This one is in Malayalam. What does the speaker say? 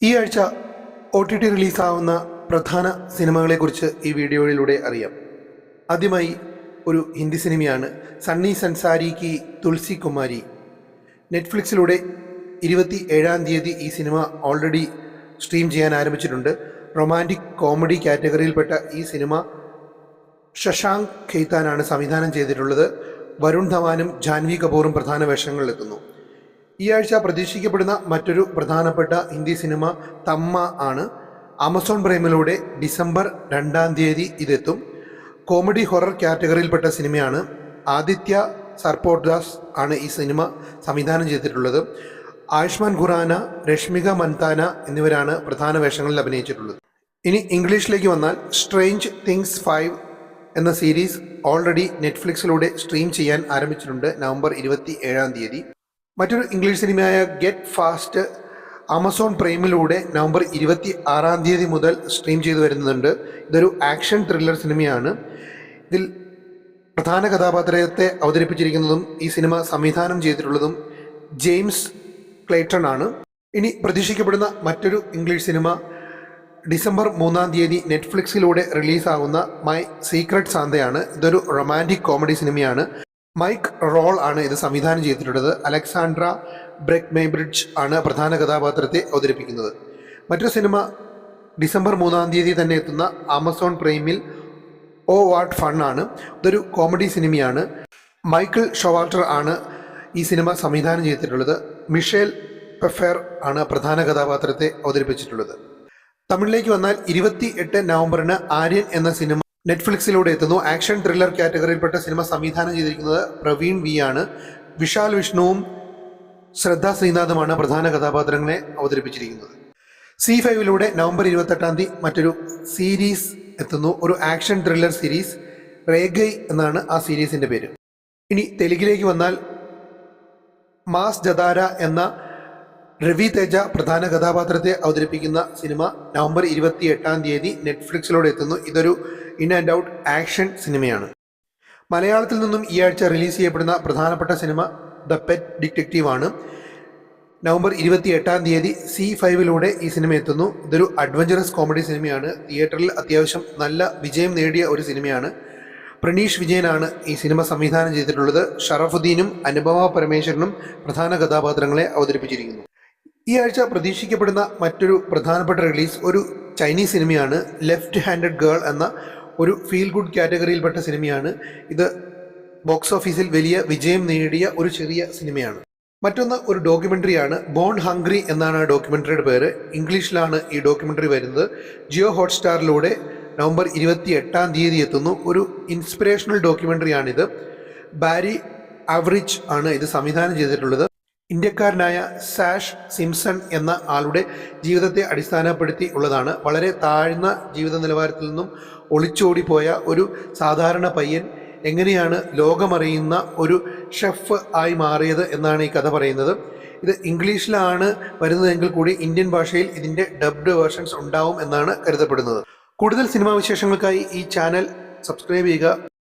ഈ ആഴ്ച OTT റിലീസാവുന്ന പ്രധാന സിനിമകളെക്കുറിച്ച് ഈ വീഡിയോയിലൂടെ അറിയാം. ആദ്യമായി ഒരു ഹിന്ദി സിനിമയാണ് സണ്ണി സൻസാരി കി തുളസി കുമാരി. നെറ്റ്ഫ്ലിക്സിലൂടെ 27-ാം തീയതി ഈ സിനിമ ഓൾറെഡി സ്ട്രീം ചെയ്യാൻ ആരംഭിച്ചിട്ടുണ്ട്. റൊമാൻറ്റിക് കോമഡി കാറ്റഗറിയിൽപ്പെട്ട ഈ സിനിമ ശശാങ്ക് ഖെയ്ത്താനാണ് സംവിധാനം ചെയ്തിട്ടുള്ളത്. വരുൺ ധവാനും ജാൻവി കപൂറും പ്രധാന വേഷങ്ങളിലെത്തുന്നു. ഈ ആഴ്ച പ്രതീക്ഷിക്കപ്പെടുന്ന മറ്റൊരു പ്രധാനപ്പെട്ട ഹിന്ദി സിനിമ തമ്മ ആണ്. ആമസോൺ പ്രൈമിലൂടെ ഡിസംബർ 2-ാം തീയതി ഇതെത്തും. കോമഡി ഹൊറർ കാറ്റഗറിയിൽപ്പെട്ട സിനിമയാണ്. ആദിത്യ സർപോട്ദാസ് ആണ് ഈ സിനിമ സംവിധാനം ചെയ്തിട്ടുള്ളത്. ആയുഷ്മാൻ ഖുറാന, രശ്മിക മന്ദാന എന്നിവരാണ് പ്രധാന വേഷങ്ങളിൽ അഭിനയിച്ചിട്ടുള്ളത്. ഇനി ഇംഗ്ലീഷിലേക്ക് വന്നാൽ സ്ട്രേഞ്ച് തിങ്സ് 5 എന്ന സീരീസ് ഓൾറെഡി നെറ്റ്ഫ്ലിക്സിലൂടെ സ്ട്രീം ചെയ്യാൻ ആരംഭിച്ചിട്ടുണ്ട് നവംബർ 27-ാം തീയതി. മറ്റൊരു ഇംഗ്ലീഷ് സിനിമയായ ഗെറ്റ് ഫാസ്റ്റ് ആമസോൺ പ്രൈമിലൂടെ നവംബർ 26-ാം തീയതി മുതൽ സ്ട്രീം ചെയ്തു വരുന്നുണ്ട്. ഇതൊരു ആക്ഷൻ ത്രില്ലർ സിനിമയാണ്. ഇതിൽ പ്രധാന കഥാപാത്രത്തെ അവതരിപ്പിച്ചിരിക്കുന്നതും ഈ സിനിമ സംവിധാനം ചെയ്തിട്ടുള്ളതും ജെയിംസ് ക്ലേറ്റൺ ആണ്. ഇനി പ്രതീക്ഷിക്കപ്പെടുന്ന മറ്റൊരു ഇംഗ്ലീഷ് സിനിമ ഡിസംബർ 3-ാം തീയതി നെറ്റ്ഫ്ലിക്സിലൂടെ റിലീസാകുന്ന മൈ സീക്രട്ട് സാന്തയാണ്. ഇതൊരു റൊമാൻറ്റിക് കോമഡി സിനിമയാണ്. മൈക്ക് റോൾ ആണ് ഇത് സംവിധാനം ചെയ്തിട്ടുള്ളത്. അലക്സാൻഡ്ര ബ്രെക്മേബ്രിഡ്ജ് ആണ് പ്രധാന കഥാപാത്രത്തെ അവതരിപ്പിക്കുന്നത്. മറ്റൊരു സിനിമ ഡിസംബർ 3-ാം തീയതി തന്നെ എത്തുന്ന ആമസോൺ പ്രൈമിൽ ഓ വാട്ട് ഫൺ ആണ്. ഇതൊരു കോമഡി സിനിമയാണ്. മൈക്കിൾ ഷോവാൾട്ടർ ആണ് ഈ സിനിമ സംവിധാനം ചെയ്തിട്ടുള്ളത്. മിഷേൽ പെഫർ ആണ് പ്രധാന കഥാപാത്രത്തെ അവതരിപ്പിച്ചിട്ടുള്ളത്. തമിഴിലേക്ക് വന്നാൽ 28 നവംബറിന് ആര്യൻ എന്ന സിനിമ നെറ്റ്ഫ്ലിക്സിലൂടെ എത്തുന്നു. ആക്ഷൻ ത്രില്ലർ കാറ്റഗറിയിൽപ്പെട്ട സിനിമ സംവിധാനം ചെയ്തിരിക്കുന്നത് പ്രവീൺ വി ആണ്. വിശാൽ വിഷ്ണുവും ശ്രദ്ധ ശ്രീനാഥുമാണ് പ്രധാന കഥാപാത്രങ്ങളെ അവതരിപ്പിച്ചിരിക്കുന്നത്. C5 നവംബർ 28-ാം തീയതി മറ്റൊരു സീരീസ് എത്തുന്നു. ഒരു ആക്ഷൻ ത്രില്ലർ സീരീസ്. റേഗൈ എന്നാണ് ആ സീരീസിന്റെ പേര്. ഇനി തെലുങ്കിലേക്ക് വന്നാൽ മാസ് ജദാര എന്ന രവി തേജ പ്രധാന കഥാപാത്രത്തെ അവതരിപ്പിക്കുന്ന സിനിമ നവംബർ 28-ാം തീയതി നെറ്റ്ഫ്ലിക്സിലൂടെ എത്തുന്നു. ഇതൊരു ഇൻ ആൻഡ് ഔട്ട് ആക്ഷൻ സിനിമയാണ്. മലയാളത്തിൽ നിന്നും ഈ ആഴ്ച റിലീസ് ചെയ്യപ്പെടുന്ന പ്രധാനപ്പെട്ട സിനിമ ദ പെറ്റ് ഡിറ്റക്റ്റീവ് ആണ്. നവംബർ 28-ാം തീയതി C5 ഈ സിനിമ എത്തുന്നു. ഇതൊരു അഡ്വഞ്ചറസ് കോമഡി സിനിമയാണ്. തിയേറ്ററിൽ അത്യാവശ്യം നല്ല വിജയം നേടിയ ഒരു സിനിമയാണ്. പ്രണീഷ് വിജയനാണ് ഈ സിനിമ സംവിധാനം ചെയ്തിട്ടുള്ളത്. ഷറഫുദ്ദീനും അനുപമ പരമേശ്വരനും പ്രധാന കഥാപാത്രങ്ങളെ അവതരിപ്പിച്ചിരിക്കുന്നു. ഈ ആഴ്ച പ്രതീക്ഷിക്കപ്പെടുന്ന മറ്റൊരു പ്രധാനപ്പെട്ട റിലീസ് ഒരു ചൈനീസ് സിനിമയാണ്. ലെഫ്റ്റ് ഹാൻഡഡ് ഗേൾ എന്ന ഒരു ഫീൽ ഗുഡ് കാറ്റഗറിയിൽപ്പെട്ട സിനിമയാണ്. ഇത് ബോക്സ് ഓഫീസിൽ വലിയ വിജയം നേടിയ ഒരു ചെറിയ സിനിമയാണ്. മറ്റൊന്ന് ഒരു ഡോക്യുമെൻ്ററിയാണ്. ബോൺ ഹംഗ്രി എന്നാണ് ആ ഡോക്യുമെൻ്ററിയുടെ പേര്. ഇംഗ്ലീഷിലാണ് ഈ ഡോക്യുമെൻ്ററി വരുന്നത്. ജിയോ ഹോട്ട്സ്റ്റാറിലൂടെ നവംബർ 28-ാം തീയതി എത്തുന്നു. ഒരു ഇൻസ്പിറേഷണൽ ഡോക്യുമെൻ്ററിയാണിത്. ബാരി അവറിച്ച് ആണ് ഇത് സംവിധാനം ചെയ്തിട്ടുള്ളത്. ഇന്ത്യക്കാരനായ സാഷ് സിംസൺ എന്ന ആളുടെ ജീവിതത്തെ അടിസ്ഥാനപ്പെടുത്തി ഉള്ളതാണ്. വളരെ താഴ്ന്ന ജീവിത നിലവാരത്തിൽ നിന്നും ഒളിച്ചോടിപ്പോയ ഒരു സാധാരണ പയ്യൻ എങ്ങനെയാണ് ലോകമറിയുന്ന ഒരു ഷെഫ് ആയി മാറിയത് എന്നാണ് ഈ കഥ പറയുന്നത്. ഇത് ഇംഗ്ലീഷിലാണ് വരുന്നതെങ്കിൽ കൂടി ഇന്ത്യൻ ഭാഷയിൽ ഇതിൻ്റെ ഡബ്ഡ് വേർഷൻസ് ഉണ്ടാവും എന്നാണ് കരുതപ്പെടുന്നത്. കൂടുതൽ സിനിമാ വിശേഷങ്ങൾക്കായി ഈ ചാനൽ സബ്സ്ക്രൈബ് ചെയ്യുക.